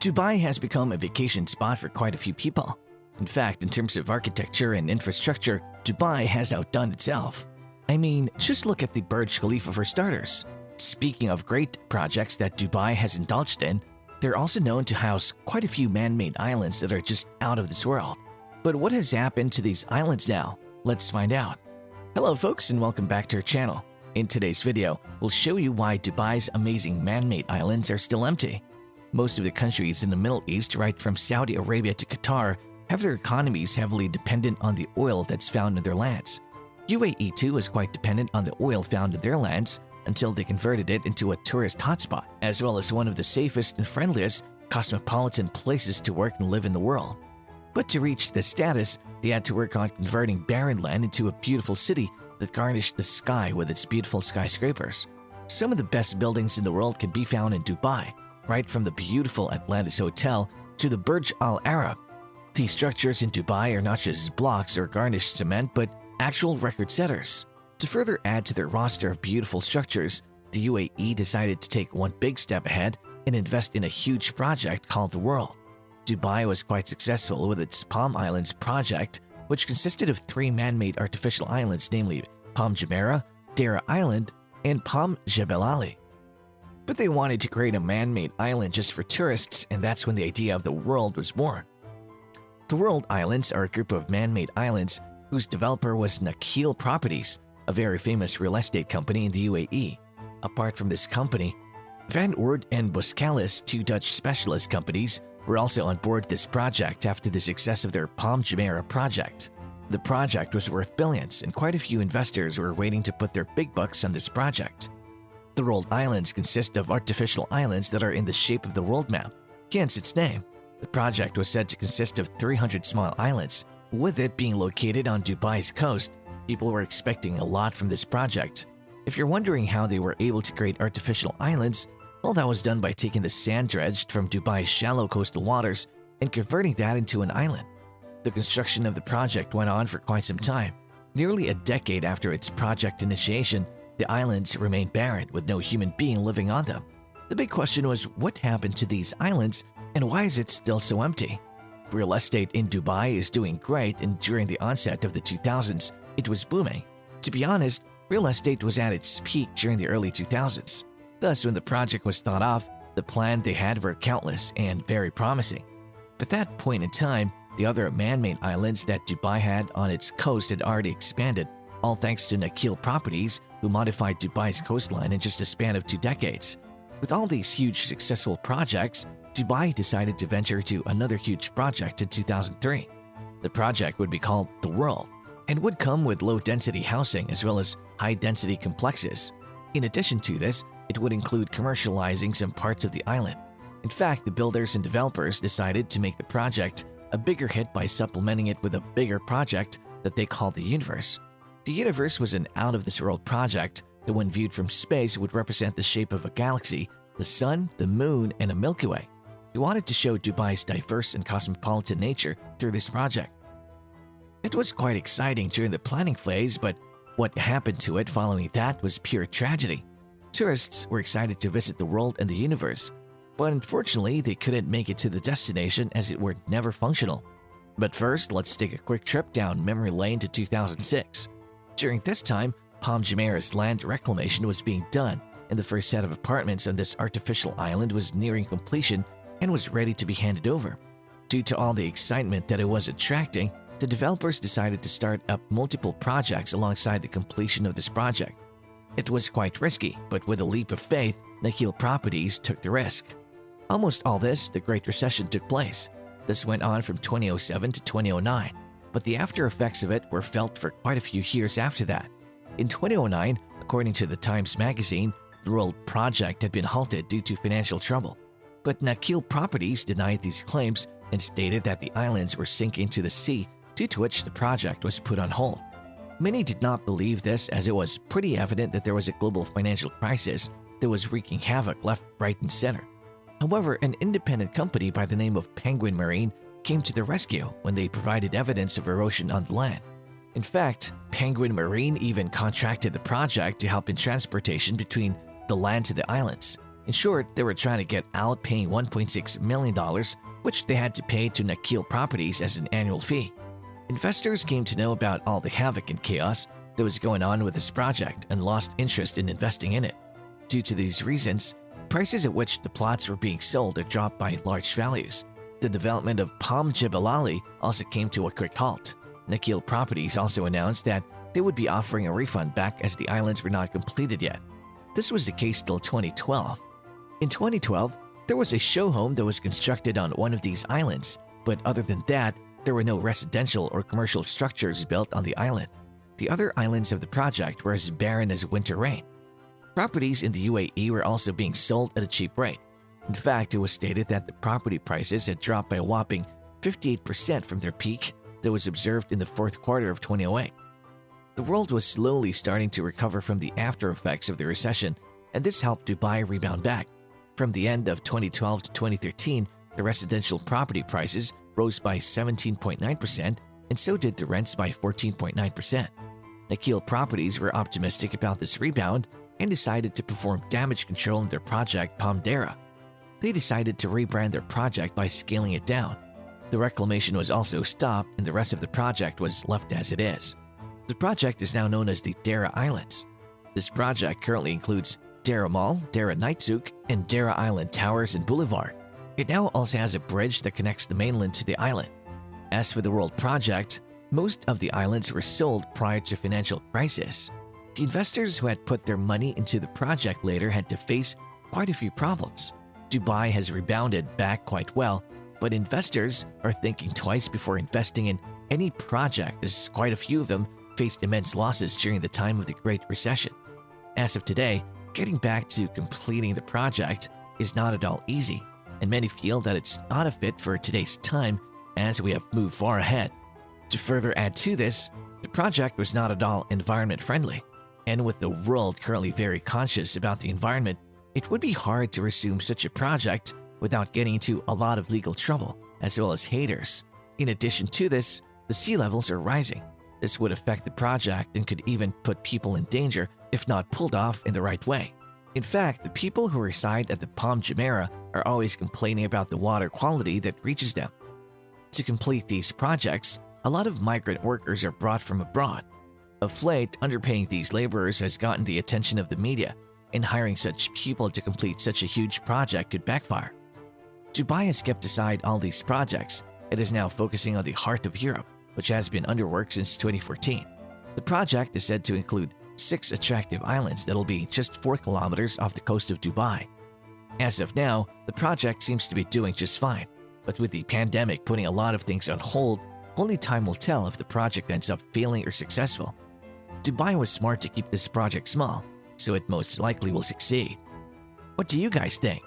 Dubai has become a vacation spot for quite a few people. In fact, in terms of architecture and infrastructure, Dubai has outdone itself. I mean, just look at the Burj Khalifa for starters. Speaking of great projects that Dubai has indulged in, they're also known to house quite a few man-made islands that are just out of this world. But what has happened to these islands now? Let's find out. Hello folks and welcome back to our channel. In today's video, we'll show you why Dubai's amazing man-made islands are still empty. Most of the countries in the Middle East, right from Saudi Arabia to Qatar, have their economies heavily dependent on the oil that's found in their lands. UAE too is quite dependent on the oil found in their lands until they converted it into a tourist hotspot, as well as one of the safest and friendliest cosmopolitan places to work and live in the world. But to reach this status, they had to work on converting barren land into a beautiful city that garnished the sky with its beautiful skyscrapers. Some of the best buildings in the world can be found in Dubai, right from the beautiful Atlantis Hotel to the Burj Al Arab. These structures in Dubai are not just blocks or garnished cement, but actual record setters. To further add to their roster of beautiful structures, the UAE decided to take one big step ahead and invest in a huge project called the World. Dubai was quite successful with its Palm Islands project, which consisted of three man-made artificial islands, namely Palm Jumeirah, Deira Island, and Palm Jebel Ali. But they wanted to create a man-made island just for tourists, and that's when the idea of the World was born. The World Islands are a group of man-made islands whose developer was Nakheel Properties, a very famous real estate company in the UAE. Apart from this company, Van Oord and Boskalis, two Dutch specialist companies, were also on board this project after the success of their Palm Jumeirah project. The project was worth billions, and quite a few investors were waiting to put their big bucks on this project. The World Islands consist of artificial islands that are in the shape of the world map, hence its name. The project was said to consist of 300 small islands. With it being located on Dubai's coast, people were expecting a lot from this project. If you're wondering how they were able to create artificial islands, well, that was done by taking the sand dredged from Dubai's shallow coastal waters and converting that into an island. The construction of the project went on for quite some time. Nearly a decade after its project initiation, the islands remained barren with no human being living on them. The big question was, what happened to these islands and why is it still so empty? Real estate in Dubai is doing great, and during the onset of the 2000s, it was booming. To be honest, real estate was at its peak during the early 2000s. Thus, when the project was thought of, the plans they had were countless and very promising. At that point in time, the other man-made islands that Dubai had on its coast had already expanded, all thanks to Nakheel Properties, who modified Dubai's coastline in just a span of 2 decades. With all these huge successful projects, Dubai decided to venture to another huge project in 2003. The project would be called The World and would come with low-density housing as well as high-density complexes. In addition to this, it would include commercializing some parts of the island. In fact, the builders and developers decided to make the project a bigger hit by supplementing it with a bigger project that they called the Universe. The Universe was an out-of-this-world project that when viewed from space would represent the shape of a galaxy, the Sun, the Moon, and a Milky Way. They wanted to show Dubai's diverse and cosmopolitan nature through this project. It was quite exciting during the planning phase, but what happened to it following that was pure tragedy. Tourists were excited to visit the world and the universe, but unfortunately they couldn't make it to the destination as it were never functional. But first, let's take a quick trip down memory lane to 2006. During this time, Palm Jumeirah's land reclamation was being done, and the first set of apartments on this artificial island was nearing completion and was ready to be handed over. Due to all the excitement that it was attracting, the developers decided to start up multiple projects alongside the completion of this project. It was quite risky, but with a leap of faith, Nakheel Properties took the risk. Almost all this, the Great Recession took place. This went on from 2007 to 2009, but the after effects of it were felt for quite a few years after that. In 2009, according to the Times magazine, the World project had been halted due to financial trouble. But Nakheel Properties denied these claims and stated that the islands were sinking into the sea, due to which the project was put on hold. Many did not believe this, as it was pretty evident that there was a global financial crisis that was wreaking havoc left, right, and center. However, an independent company by the name of Penguin Marine came to the rescue when they provided evidence of erosion on the land. In fact, Penguin Marine even contracted the project to help in transportation between the land to the islands. In short, they were trying to get out paying $1.6 million, which they had to pay to Nakheel Properties as an annual fee. Investors came to know about all the havoc and chaos that was going on with this project and lost interest in investing in it. Due to these reasons, prices at which the plots were being sold had dropped by large values. The development of Palm Jebel Ali also came to a quick halt. Nakheel Properties also announced that they would be offering a refund back as the islands were not completed yet. This was the case till 2012. In 2012, there was a show home that was constructed on one of these islands, but other than that, there were no residential or commercial structures built on the island. The other islands of the project were as barren as winter rain. Properties in the UAE were also being sold at a cheap rate. In fact, it was stated that the property prices had dropped by a whopping 58% from their peak that was observed in the fourth quarter of 2008. The world was slowly starting to recover from the after effects of the recession, and this helped Dubai rebound back. From the end of 2012 to 2013, the residential property prices rose by 17.9%, and so did the rents by 14.9%. Nakheel Properties were optimistic about this rebound and decided to perform damage control in their project Palm Dera. They decided to rebrand their project by scaling it down. The reclamation was also stopped and the rest of the project was left as it is. The project is now known as the Dera Islands. This project currently includes Dera Mall, Dera Nightsouk, and Dera Island Towers and Boulevard. It now also has a bridge that connects the mainland to the island. As for the World Project, most of the islands were sold prior to financial crisis. The investors who had put their money into the project later had to face quite a few problems. Dubai has rebounded back quite well, but investors are thinking twice before investing in any project as quite a few of them faced immense losses during the time of the Great Recession. As of today, getting back to completing the project is not at all easy, and many feel that it's not a fit for today's time as we have moved far ahead. To further add to this, the project was not at all environment friendly, and with the world currently very conscious about the environment, it would be hard to resume such a project without getting into a lot of legal trouble, as well as haters. In addition to this, the sea levels are rising. This would affect the project and could even put people in danger if not pulled off in the right way. In fact, the people who reside at the Palm Jumeirah are always complaining about the water quality that reaches them. To complete these projects, a lot of migrant workers are brought from abroad. Of late, underpaying these laborers has gotten the attention of the media, and hiring such people to complete such a huge project could backfire. Dubai has kept aside all these projects. It is now focusing on the heart of Europe, which has been under work since 2014. The project is said to include 6 attractive islands that'll be just 4 kilometers off the coast of Dubai. As of now, the project seems to be doing just fine, but with the pandemic putting a lot of things on hold, only time will tell if the project ends up failing or successful. Dubai was smart to keep this project small, so it most likely will succeed. What do you guys think?